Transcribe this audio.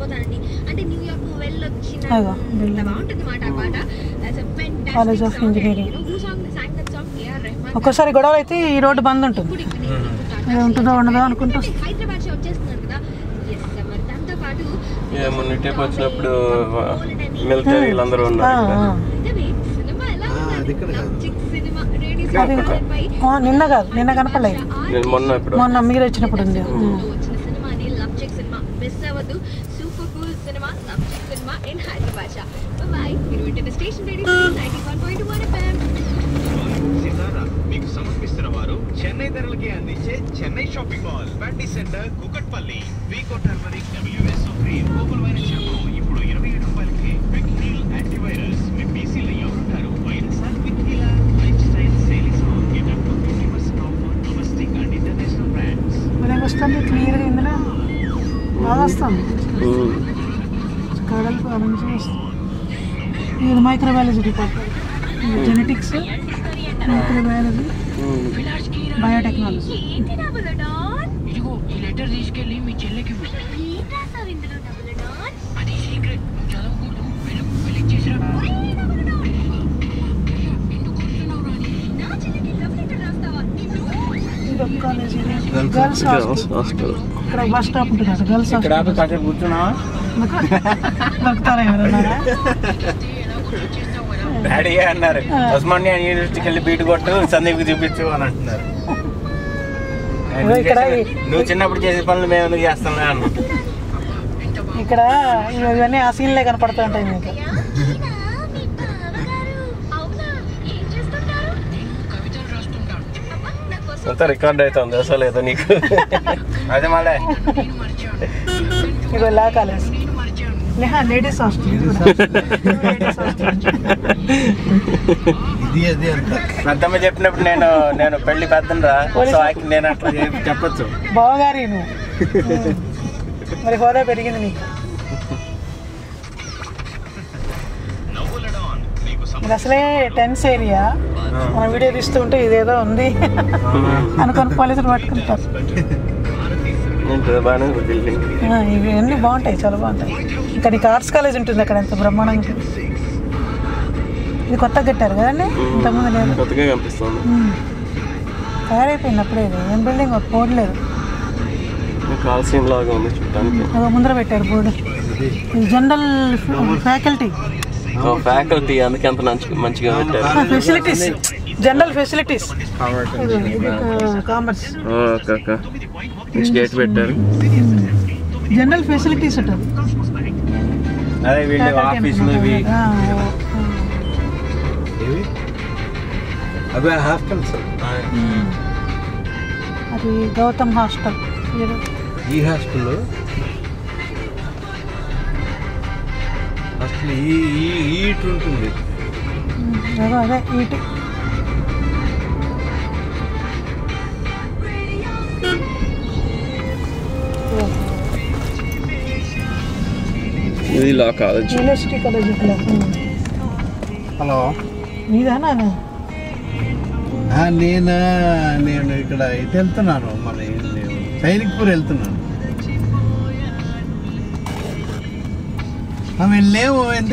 మర్చిపోతానండి. అంటే న్యూయార్క్ వెళ్ళొచ్చిన బాగుంటుంది మాట ఆ పాట. College of engineering. ఒక్కోసారి గొడవ అయితే ఈ రోడ్డు బంద్ ఉంటుంది, ఉంటుందో ఉండదో అనుకుంటూ. హైదరాబాద్ వచ్చేస్తున్నారు కదా. మరి దాంతో పాటు వచ్చినప్పుడు మిలిటరీ అందరూ ఉన్నారు. నిన్న కాదు, నిన్న కనపడలేదు, మొన్న మీరు వచ్చినప్పుడు ఉంది. మీకు సమర్పిస్తున్న వారు చెన్నై ధరలకి అందించే Chennai shopping mall, Patny center, Kukatpally, Vicco turmeric, WSO free, గోకులమైన షాంపూ ఇప్పుడు 27 రూపాయలకి. Quick Heal antivirus. మీ పీసీలో ఎవరుంటారు? Virus Quick Heal Lifestyle sales get up to 50% off domestic and international brands. మరి వస్తుంది క్లియర్గా, ఇందులో బాగా వస్తుంది. కడలు మంచిగా వస్తుంది. ఇది microbiology department, genetics, microbiology, biotechnology. ఇదిగో ఈ లెటర్ తీసుకెళ్ళి మీ చెల్లికి అది సీక్రెట్, చదవకూడదు. వెళ్ళి చేసిరా. Girls hostel. ఇక్కడ బస్ స్టాప్ ఉంటుంది, గర్ల్స్ హాస్టల్. కూర్చున్నావా? దొరుకుతారా ఎవరన్నారా? డాడీ అన్నారు ఉస్మానియా యూనివర్సిటీకి వెళ్ళి బీట్ కొట్టు, సందీప్కి చూపించు అని అంటున్నారు. నువ్వు చిన్నప్పుడు చేసే పనులు మేము ఎందుకు చేస్తాం అన్న. ఇక్కడ ఇవన్నీ ఆ సీన్లే కనపడుతూ ఉంటాయి మీకు. అంతా రికార్డ్ అవుతుంది అసలు ఏదో నీకు. అదే మళ్ళీ ఇక లా కాలేజ్, లేడీస్ హాస్టల్. పెద్దమ్మ చెప్పినప్పుడు నేను పెళ్లి పెద్దనరా, నేను అట్లా చెప్పచ్చు. బావగారి నువ్వు మరి హోదా పెరిగింది నీకు. ఇది అసలే టెన్స్ ఏరియా. మన వీడియో తీస్తూ ఉంటే ఇదేదో ఉంది అనుకొని పోలీసులు పట్టుకుంటారు. ఇవన్నీ బాగుంటాయి, చాలా బాగుంటాయి. ఇంకా నీకు ఆర్ట్స్ కాలేజ్ ఉంటుంది అక్కడ, ఎంత బ్రహ్మాండంగా. ఇది కొత్తగా కట్టారు కదండి, ఇంతకుముందు లేదు. కొత్తగా కనిపిస్తుంది, తయారైపోయింది అప్పుడే. ఇది ఏం బిల్డింగ్ పోడలేదు, ముందర పెట్టారు బోర్డు. ఇది జనరల్ ఫ్యాకల్టీ, అందుకే అంత మంచిగా పెట్టారు. Facilities, general facilities, commerce. Gate పెట్టారు, జనరల్ ఫెసిలిటీస్ ఉంటుంది. అదే వీళ్ళు ఆఫీసులు ఇవి. అవి హాస్టల్స్. అది గౌతమ్ హాస్టల్. ఈ హాస్టల్లో అసలు ఈటు ఉంటుంది. అదే ఈటు. ఇది law college, university college. Hello, నీదానా? నేను ఇక్కడ ఇటు వెళ్తున్నాను, మన సైనిక్పూర్ వెళ్తున్నాను. వెళ్ళేమో ఎందుకు